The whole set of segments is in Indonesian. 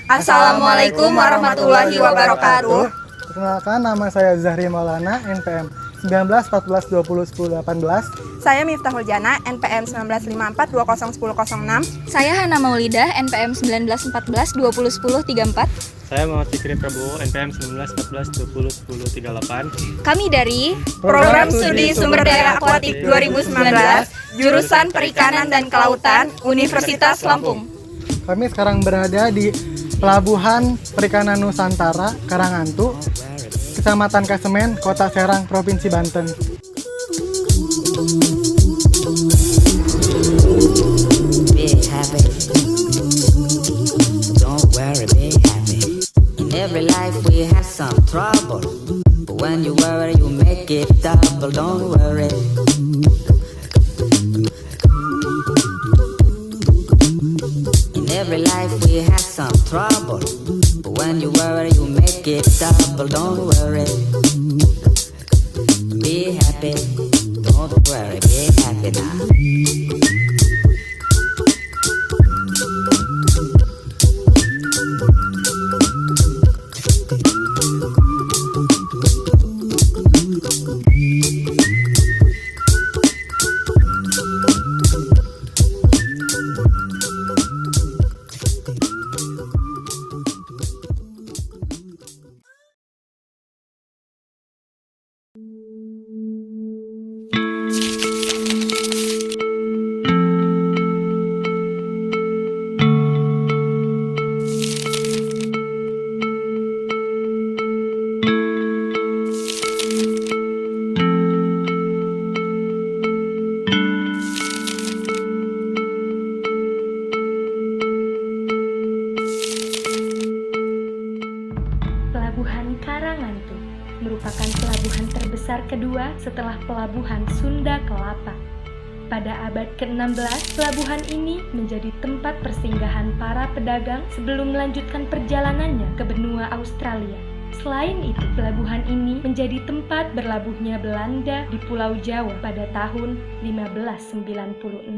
Assalamualaikum warahmatullahi wabarakatuh. Perkenalkan, nama saya Zahri Maulana, NPM 19 14 20 10 18. Saya Miftahul Jana, NPM 1954 20 10 06. Saya Hana Maulidah, NPM 1914 20 10 34. Saya Muhammad Fikri Prabowo, NPM 1914 20 10 38. Kami dari Program Studi Sumber Daya Akuatik 2019, Jurusan Perikanan dan Kelautan, Universitas Lampung. Kami sekarang berada di Pelabuhan Perikanan Nusantara, Karangantu, Kecamatan Kasemen, Kota Serang, Provinsi Banten. Be happy. Don't worry, be happy. In every life we have some trouble, but when you worry you make it double. Don't worry. In every life we have some trouble, but when you worry you make it double. Don't worry. Be happy. Don't worry, be happy now. Pelabuhan Karangantu merupakan pelabuhan terbesar kedua setelah Pelabuhan Sunda Kelapa. Pada abad ke-16, pelabuhan ini menjadi tempat persinggahan para pedagang sebelum melanjutkan perjalanannya ke benua Australia. Selain itu, pelabuhan ini menjadi tempat berlabuhnya Belanda di Pulau Jawa pada tahun 1596.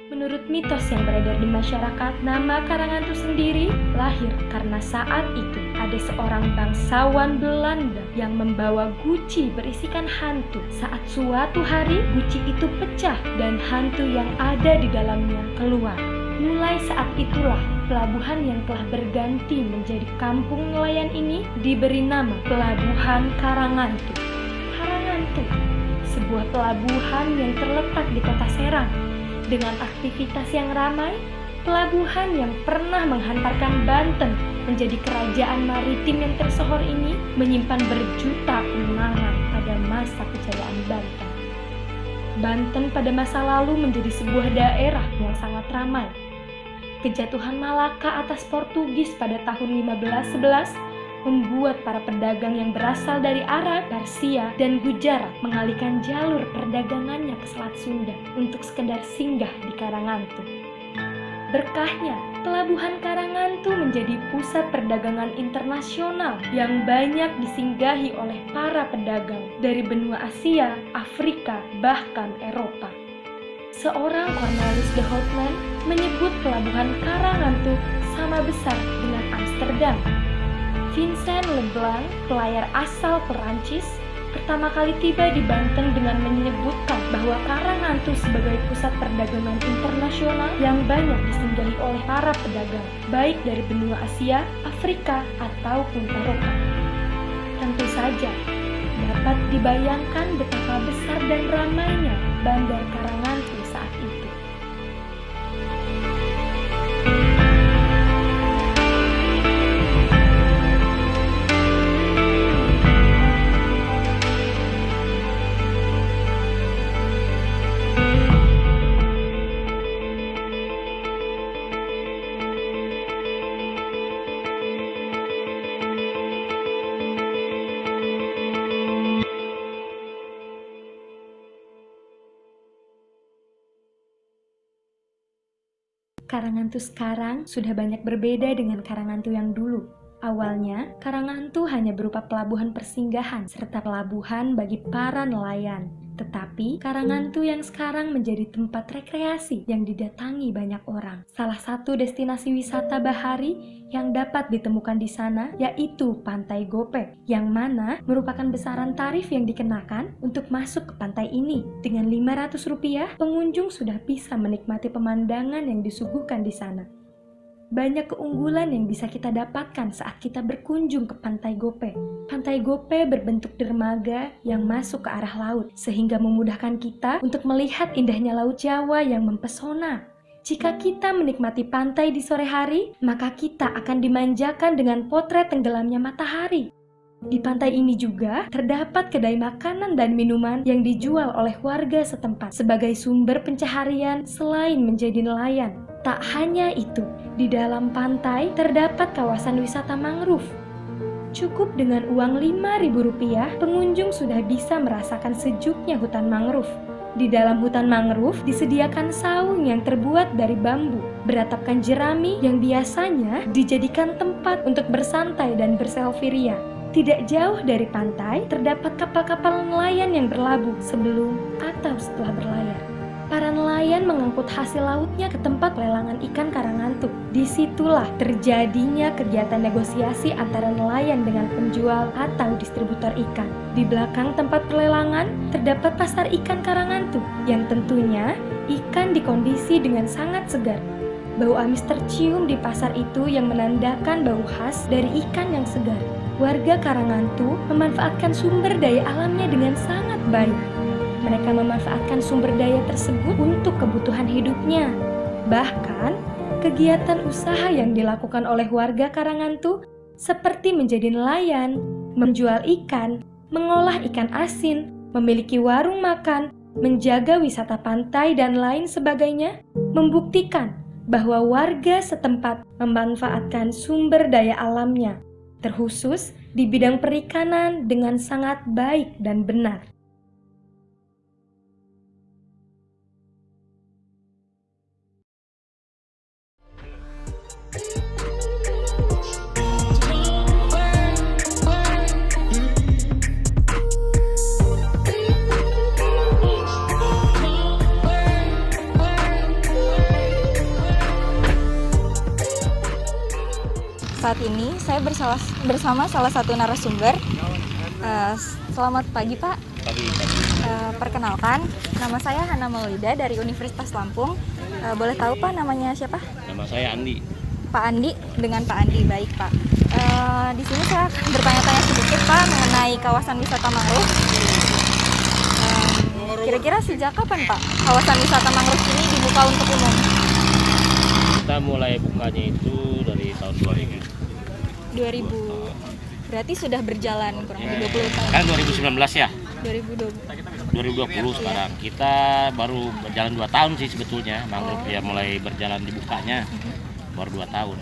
Menurut mitos yang beredar di masyarakat, nama Karangantu sendiri lahir karena saat itu ada seorang bangsawan Belanda yang membawa guci berisikan hantu. Saat suatu hari guci itu pecah dan hantu yang ada di dalamnya keluar. Mulai saat itulah pelabuhan yang telah berganti menjadi kampung nelayan ini diberi nama Pelabuhan Karangantu. Karangantu, sebuah pelabuhan yang terletak di kota Serang. Dengan aktivitas yang ramai, pelabuhan yang pernah menghantarkan Banten menjadi kerajaan maritim yang tersohor ini menyimpan berjuta kenangan pada masa kejayaan Banten. Banten pada masa lalu menjadi sebuah daerah yang sangat ramai. Kejatuhan Malaka atas Portugis pada tahun 1511 membuat para pedagang yang berasal dari Arab, Persia, dan Gujarat mengalihkan jalur perdagangannya ke Selat Sunda untuk sekedar singgah di Karangantu. Berkahnya, pelabuhan Karangantu menjadi pusat perdagangan internasional yang banyak disinggahi oleh para pedagang dari benua Asia, Afrika, bahkan Eropa. Seorang Cornelis de Houtman menyebut pelabuhan Karangantu sama besar dengan Amsterdam. Vincent Leblanc, pelayar asal Perancis, pertama kali tiba di Banten dengan menyebutkan bahwa Karangantu sebagai pusat perdagangan internasional yang banyak disinggahi oleh para pedagang, baik dari benua Asia, Afrika, ataupun Eropa. Tentu saja, dapat dibayangkan betapa besar dan ramainya Bandar Karangantu saat itu. Karangantu sekarang sudah banyak berbeda dengan Karangantu yang dulu. Awalnya, Karangantu hanya berupa pelabuhan persinggahan serta pelabuhan bagi para nelayan. Tetapi Karangantu yang sekarang menjadi tempat rekreasi yang didatangi banyak orang. Salah satu destinasi wisata bahari yang dapat ditemukan di sana yaitu Pantai Gopek, yang mana merupakan besaran tarif yang dikenakan untuk masuk ke pantai ini. Dengan Rp500, pengunjung sudah bisa menikmati pemandangan yang disuguhkan di sana. Banyak keunggulan yang bisa kita dapatkan saat kita berkunjung ke Pantai Gope. Pantai Gope berbentuk dermaga yang masuk ke arah laut, sehingga memudahkan kita untuk melihat indahnya Laut Jawa yang mempesona. Jika kita menikmati pantai di sore hari, maka kita akan dimanjakan dengan potret tenggelamnya matahari. Di pantai ini juga terdapat kedai makanan dan minuman yang dijual oleh warga setempat sebagai sumber pencaharian selain menjadi nelayan. Tak hanya itu, di dalam pantai terdapat kawasan wisata mangrove. Cukup dengan uang Rp5.000, pengunjung sudah bisa merasakan sejuknya hutan mangrove. Di dalam hutan mangrove disediakan saung yang terbuat dari bambu, beratapkan jerami yang biasanya dijadikan tempat untuk bersantai dan berselfie ria. Tidak jauh dari pantai terdapat kapal-kapal nelayan yang berlabuh sebelum atau setelah berlayar. Para nelayan mengangkut hasil lautnya ke tempat pelelangan ikan Karangantu. Disitulah terjadinya kegiatan negosiasi antara nelayan dengan penjual atau distributor ikan. Di belakang tempat pelelangan terdapat pasar ikan Karangantu yang tentunya ikan dikondisi dengan sangat segar. Bau amis tercium di pasar itu yang menandakan bau khas dari ikan yang segar. Warga Karangantu memanfaatkan sumber daya alamnya dengan sangat baik. Mereka memanfaatkan sumber daya tersebut untuk kebutuhan hidupnya. Bahkan, kegiatan usaha yang dilakukan oleh warga Karangantu seperti menjadi nelayan, menjual ikan, mengolah ikan asin, memiliki warung makan, menjaga wisata pantai, dan lain sebagainya, membuktikan bahwa warga setempat memanfaatkan sumber daya alamnya, terkhusus di bidang perikanan dengan sangat baik dan benar. Saat ini saya bersama salah satu narasumber. Selamat pagi Pak. Pagi. Perkenalkan, nama saya Hana Maulida dari Universitas Lampung. Boleh tahu Pak namanya siapa? Nama saya Andi. Pak Andi, dengan Pak Andi, baik Pak. Di sini saya bertanya-tanya sedikit Pak mengenai kawasan wisata mangrove. Kira-kira sejak kapan Pak kawasan wisata mangrove ini dibuka untuk umum? Kita mulai bukanya itu dari tahun 2000. 2000. Berarti sudah berjalan kurang lebih 20 tahun. Kan 2019 ya? 2020 sekarang. Kita baru berjalan 2 tahun sih sebetulnya. Mangrove ya mulai berjalan dibukanya. Baru 2 tahun.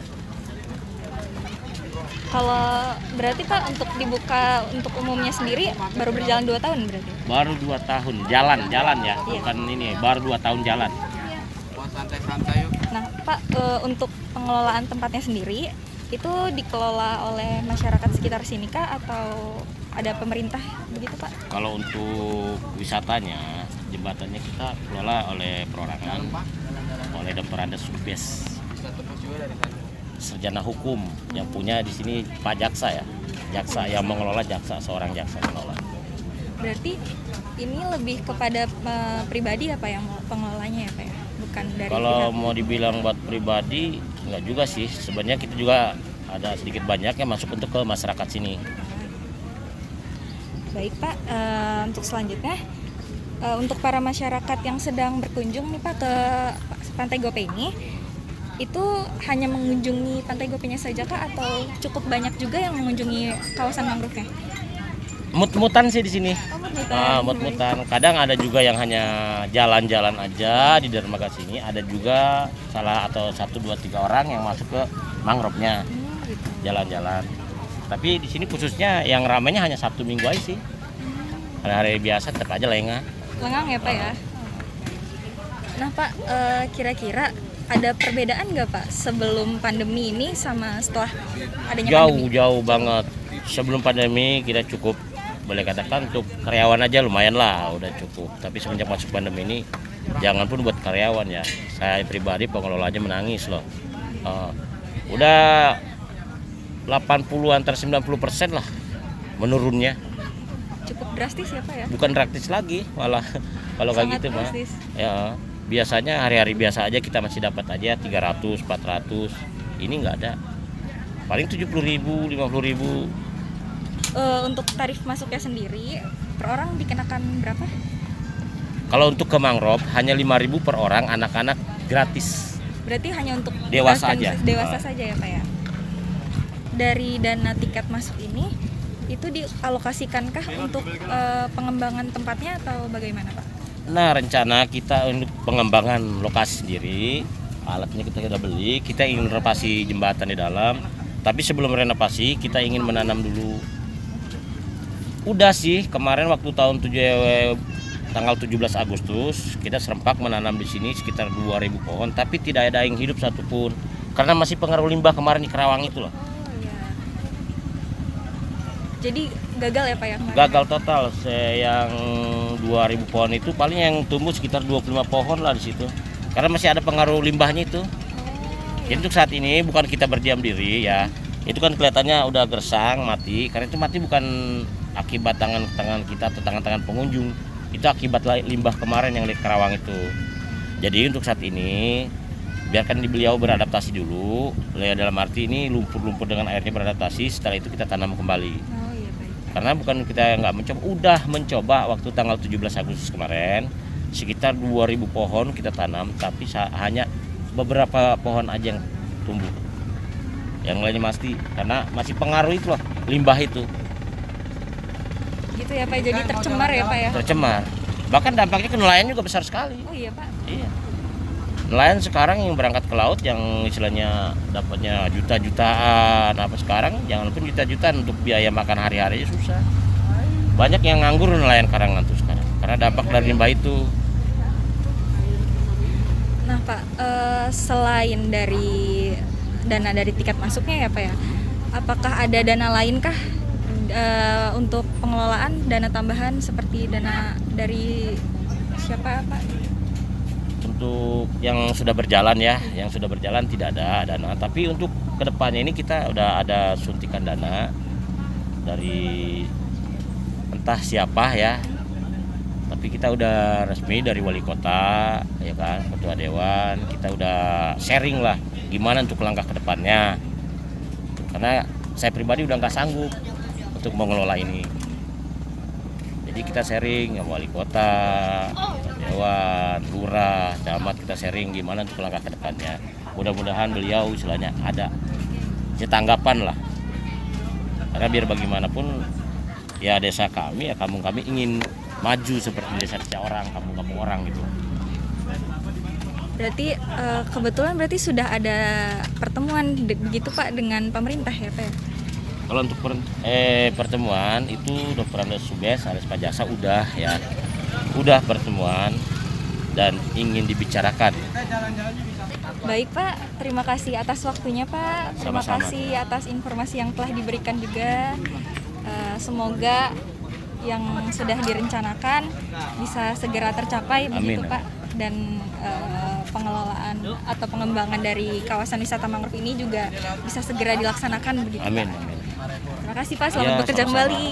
Kalau berarti Pak untuk dibuka untuk umumnya sendiri baru berjalan 2 tahun berarti? Baru 2 tahun. Jalan ya. Iya. Bukan ini, baru 2 tahun jalan. Nah Pak, untuk pengelolaan tempatnya sendiri itu dikelola oleh masyarakat sekitar sini kah atau ada pemerintah begitu Pak? Kalau untuk wisatanya, jembatannya kita kelola oleh perorangan, oleh Dr. Andes Subes, sarjana hukum yang punya di sini Pak Jaksa ya, jaksa yang mengelola, seorang jaksa mengelola. Berarti ini lebih kepada pribadi apa yang pengelolanya ya Pak ya? Bukan dari kalau pihak. mau dibilang buat pribadi enggak juga sih, sebenarnya kita juga ada sedikit banyak yang masuk untuk ke masyarakat sini. Baik Pak, untuk selanjutnya untuk para masyarakat yang sedang berkunjung nih Pak ke Pantai Gope ini, itu hanya mengunjungi Pantai Gope-nya saja kah atau cukup banyak juga yang mengunjungi kawasan mangrove-nya? Mut-mutan sih di sini. Mut-mutan. Kadang ada juga yang hanya jalan-jalan aja di dermaga sini. Ada juga 1, 2, 3 orang yang masuk ke mangrove-nya, Gitu. jalan-jalan. Tapi di sini khususnya yang ramainya hanya Sabtu Minggu aja sih. Hari-hari biasa tetap aja lengang. Lengang ya Pak ya. Nah Pak, kira-kira ada perbedaan nggak Pak sebelum pandemi ini sama setelah adanya pandemi? Jauh banget. Sebelum pandemi kita cukup boleh katakan untuk karyawan aja lumayan lah, udah cukup. Tapi semenjak masuk pandemi ini, jangan pun buat karyawan ya. Saya pribadi pengelolanya menangis loh. Udah 80-an 90% lah menurunnya. Cukup drastis ya Pak ya? Bukan drastis lagi, malah kalau kayak gitu mah. Ya, biasanya hari-hari biasa aja kita masih dapat aja 300, 400. Ini nggak ada. Paling 70.000, 50.000. Untuk tarif masuknya sendiri per orang dikenakan berapa? Kalau untuk ke mangrove hanya 5.000 per orang, anak-anak gratis. Berarti hanya untuk Dewasa aja. Dewasa saja ya Pak ya. Dari dana tiket masuk ini itu dialokasikankah untuk pengembangan tempatnya atau bagaimana Pak? Nah, rencana kita untuk pengembangan lokasi sendiri, alatnya kita sudah beli, kita ingin renovasi jembatan di dalam. Tapi sebelum renovasi kita ingin menanam dulu. Udah sih kemarin waktu tanggal 17 Agustus kita serempak menanam di sini sekitar 2.000 pohon, tapi tidak ada yang hidup satupun karena masih pengaruh limbah kemarin di Kerawang itu loh. Oh iya. Jadi gagal ya Pak ya kemarin? Gagal total. Yang 2.000 pohon itu paling yang tumbuh sekitar 25 pohon lah di situ. Karena masih ada pengaruh limbahnya itu. Jadi untuk saat ini bukan kita berdiam diri ya. Itu kan kelihatannya udah gersang, mati. Karena itu mati bukan akibat tangan kita atau tangan-tangan pengunjung. Itu akibat limbah kemarin yang di Kerawang itu. Jadi untuk saat ini biarkan beliau beradaptasi dulu. Dalam arti ini lumpur-lumpur dengan airnya beradaptasi. Setelah itu kita tanam kembali. Oh iya baik. Karena bukan kita nggak mencoba, udah mencoba waktu tanggal 17 Agustus kemarin sekitar 2.000 pohon kita tanam, tapi hanya beberapa pohon aja yang tumbuh. Yang lainnya mati karena masih pengaruh itu loh limbah itu. Gitu ya Pak, jadi tercemar ya Pak ya? Tercemar. Bahkan dampaknya ke nelayan juga besar sekali. Oh iya Pak. Iya. Nelayan sekarang yang berangkat ke laut yang istilahnya dapatnya juta-jutaan, apa sekarang jangan pun juta-jutaan untuk biaya makan hari-hari susah. Banyak yang nganggur nelayan Karangantu sekarang karena dampak dari limbah itu. Nah Pak, selain dari dana dari tiket masuknya ya Pak ya, apakah ada dana lain kah untuk pengelolaan, dana tambahan seperti dana dari siapa Pak? Untuk yang sudah berjalan ya, yang sudah berjalan tidak ada dana. Tapi untuk kedepannya ini kita udah ada suntikan dana dari entah siapa ya. Tapi kita udah resmi dari wali kota, ya kan, ketua dewan. Kita udah sharing lah gimana untuk langkah kedepannya. Karena saya pribadi udah nggak sanggup untuk mengelola ini. Jadi kita sharing sama wali kota, dewan, lurah, camat, kita sharing gimana untuk langkah ke depannya. Mudah-mudahan beliau istilahnya ada tanggapan lah. Karena biar bagaimanapun ya desa kami, ya kampung kami ingin maju seperti desa-desa orang, kampung-kampung orang gitu. Berarti kebetulan berarti sudah ada pertemuan begitu Pak dengan pemerintah ya Pak? Kalau untuk pertemuan itu Dr. Andes Subes, Aris Pajasa udah ya, udah pertemuan dan ingin dibicarakan. Baik Pak, terima kasih atas waktunya Pak. Terima Sama-sama. kasih atas informasi yang telah diberikan juga. Semoga yang sudah direncanakan bisa segera tercapai. Amin. Begitu Pak. Dan pengelolaan atau pengembangan dari kawasan wisata mangrove ini juga bisa segera dilaksanakan begitu. Amin. Pak. Amin. Terima kasih Pak, selamat Ya, bekerja sama-sama. kembali.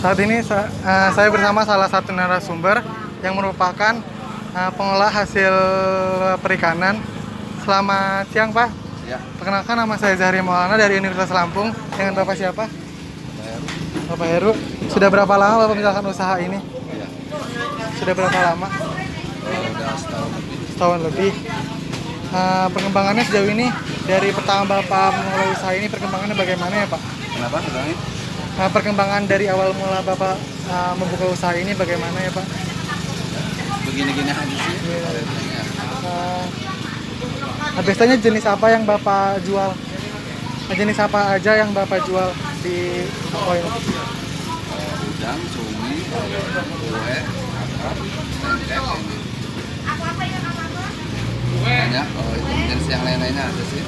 Saat ini saya bersama salah satu narasumber yang merupakan pengolah hasil perikanan. Selamat siang Pak. Ya. Perkenalkan, nama saya Zahri Maulana dari Universitas Lampung. Dengan Bapak siapa? Bapak Heru. Sudah berapa lama Bapak menjalankan usaha ini? Ya. Sudah berapa lama? Udah setahun lebih. Setahun lebih. Perkembangannya sejauh ini dari pertama Bapak mengelola usaha ini, perkembangannya bagaimana ya Pak? Kenapa? Ulangi? Perkembangan dari awal mula Bapak membuka usaha ini bagaimana ya Pak? Begini-gini aja sih. Biasanya jenis apa yang Bapak jual? Jenis apa aja yang Bapak jual di toko ini? Udang, cumi, kue, tempe, banyak. Kalau itu jenis yang lain-lainnya ada sih.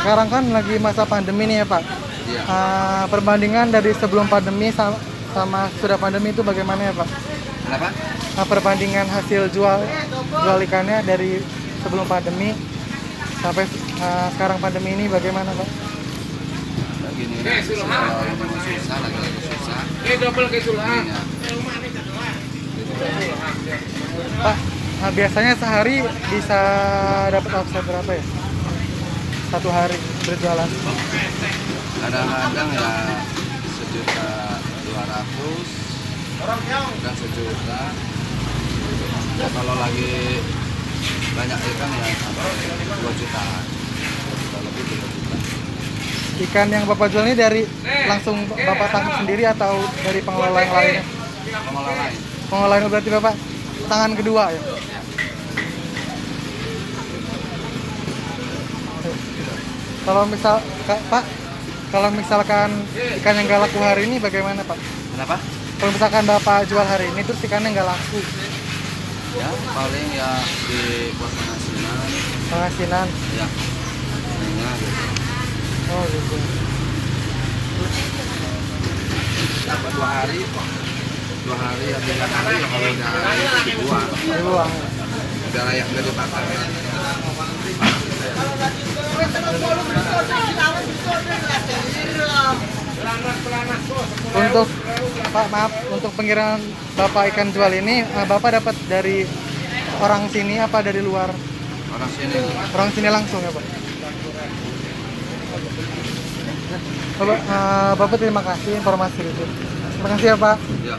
Sekarang kan lagi masa pandemi nih ya Pak. Iya. Perbandingan dari sebelum pandemi sama sudah pandemi itu bagaimana ya Pak? Kenapa? Perbandingan hasil jual ikannya dari sebelum pandemi sampai sekarang pandemi ini bagaimana Pak? Begini ya. Kalau ini susah, lagi susah. Ininya. Pak, biasanya sehari bisa dapat omset berapa ya? Satu hari berjualan? Kadang-kadang ya 1.200.000, kadang 1 juta. Ya, kalau lagi banyak ikan ya sampai 2 jutaan. Kalau lebih 3 juta. Ikan yang Bapak jual ini dari langsung Bapak tangkap sendiri atau dari pengelola yang lainnya? Pengolah lain. Pengelola yang berarti Bapak tangan kedua ya? Kalau Pak, kalau misalkan ikan yang nggak laku hari ini bagaimana Pak? Kenapa? Kalau misalkan Bapak jual hari ini terus ikannya nggak laku, Ya paling ya di buat pengasinan. pengasinan. Ya. Ininya gitu. Oh gitu. Dapat 2 hari ya 3 hari ya kalau udah hari itu dibuang. Dibuang. Udah layak nggak dibakar. Untuk Pak, maaf, untuk pengiriman Bapak ikan jual ini Bapak dapat dari orang sini apa dari luar? Orang sini. Orang sini langsung ya Pak. Bapak terima kasih informasi itu. Terima kasih ya Pak. Ya.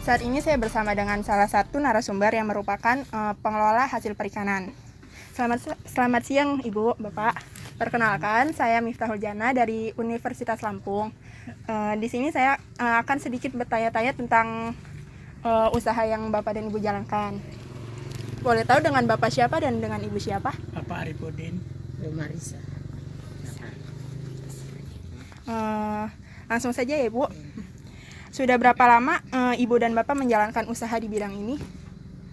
Saat ini saya bersama dengan salah satu narasumber yang merupakan pengelola hasil perikanan. Selamat siang Ibu, Bapak. Perkenalkan, saya Miftahul Jana dari Universitas Lampung. Di sini saya akan sedikit bertanya-tanya tentang usaha yang Bapak dan Ibu jalankan. Boleh tahu dengan Bapak siapa dan dengan Ibu siapa? Bapak Arifudin, Marisa. Langsung saja ya Bu. Sudah berapa lama Ibu dan Bapak menjalankan usaha di bidang ini?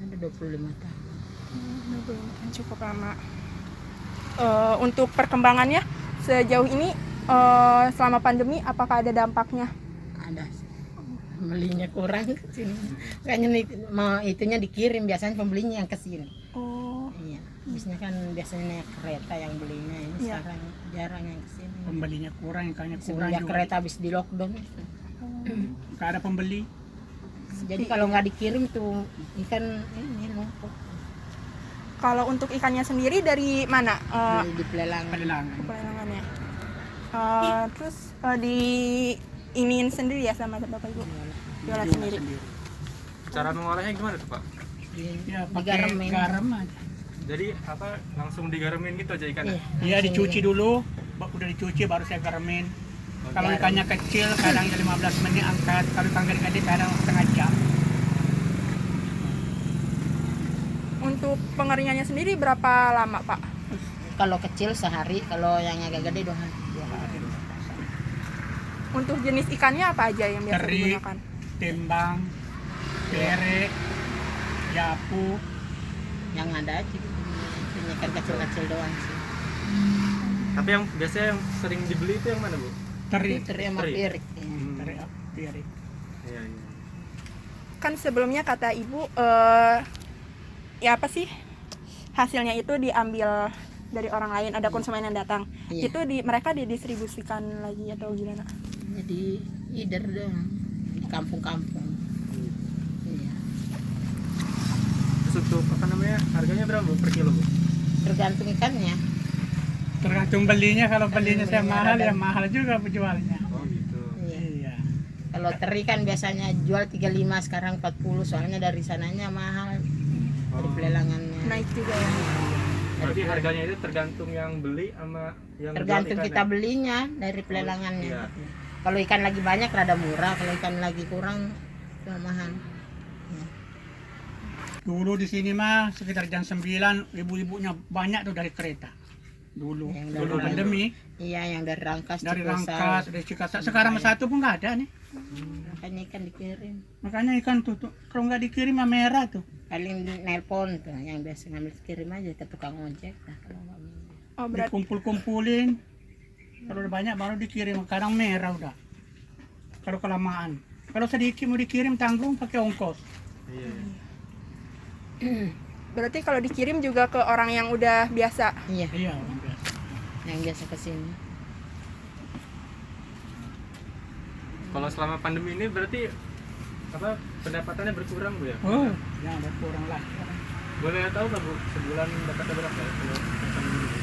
Ada 25 tahun. 25 tahun, cukup lama. Untuk perkembangannya sejauh ini selama pandemi apakah ada dampaknya? Ada. Pembelinya kurang ke sini. Kayaknya mau itunya dikirim, biasanya pembelinya yang ke sini. Oh, Iya. Biasanya naik kereta yang belinya, ini Iya. sekarang jarang yang ke sini. Pembelinya kurang, ikannya kurang Semenjak juga. kereta habis di lockdown. Nggak ada pembeli. Jadi kalau nggak dikirim tuh ikan ini numpuk kalau untuk ikannya sendiri dari mana di pelelangan. Pelelangan. pelelangannya? Terus di iniin sendiri ya sama Bapak Ibu? Jualan sendiri. Cara mengolahnya gimana tuh Pak? Ya, pakai Digaramin. garam aja. Jadi apa langsung digaramin gitu aja ikannya? Iya. Iya, dicuci dulu. Udah dicuci baru saya garamin. Kalau ikannya kecil kadang 15 menit angkat, kalau ikan gede kadang setengah jam. Untuk pengeringannya sendiri berapa lama Pak? Kalau kecil sehari, kalau yang agak gede 2 hari. Untuk jenis ikannya apa aja yang biasa Teri, digunakan? timbang, bere, yapu. Yang ada aja gitu. Ini ikan kecil-kecil doang sih. Tapi yang biasanya yang sering dibeli itu yang mana Bu? Teri. Teri sama Teri. pirik. Teri, pirik. Iya iya. Kan sebelumnya kata Ibu ya apa sih hasilnya itu diambil dari orang lain, ada konsumen yang datang. Iya. Itu mereka didistribusikan lagi atau gimana? Jadi either dong di kampung-kampung. Iya. Terus untuk apa namanya harganya berapa Bu per kilo Bu? Tergantung ikannya. Tergantung belinya, kalau belinya saya belinya mahal ada. ya mahal juga penjualnya. Oh gitu. Iya. Iya. Kalau teri kan biasanya jual 35, sekarang 40, soalnya dari sananya mahal. Dari pelelangannya. Naik juga ya. Berarti harganya itu tergantung yang beli sama yang jual Tergantung ikannya? kita belinya dari pelelangannya. Iya. Kalau ikan lagi banyak rada murah, kalau ikan lagi kurang mahal. Dulu di sini mah sekitar jam 9 ibu-ibunya banyak tuh dari kereta. Dulu, Yang dulu dari- pandemi Iya, yang dari Rangkas, dari Cikosai. Rangkas, dari Cikasa. Sekarang satu pun nggak ada nih. Makanya ikan dikirim. Makanya ikan tuh kalau nggak dikirim mah merah tuh. Paling nelpon tuh, yang biasa ngambil kirim aja ke tukang ojek. Nah, kalau nggak mau. Oh berarti Dikumpul-kumpulin. Kalau udah banyak baru dikirim. Kadang merah udah. Kalau kelamaan. Kalau sedikit mau dikirim tanggung pakai ongkos. Iya. berarti kalau dikirim juga ke orang yang udah biasa. Iya, Iya, orang biasa. yang biasa kesini. Kalau selama pandemi ini berarti apa pendapatannya berkurang Bu ya? Oh, ya berkurang lah. Boleh tahu nggak Bu sebulan dapatnya berapa ya? Kalau pandemi ini?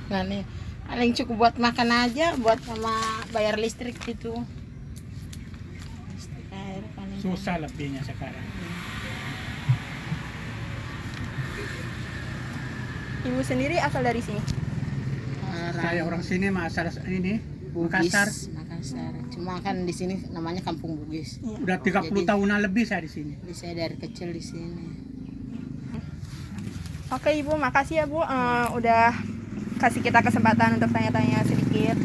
Ya, nih paling cukup buat makan aja, buat sama bayar listrik gitu. Listrik air paling. Susah lebihnya sekarang. Ibu sendiri asal dari sini? Saya orang sini mah asal ini Bugis, Makassar. Makassar. Cuma kan di sini namanya Kampung Bugis. Udah 30 Jadi- tahunan lebih saya di sini. Jadi saya dari kecil di sini. Oke Ibu, makasih ya Bu udah kasih kita kesempatan untuk tanya-tanya sedikit.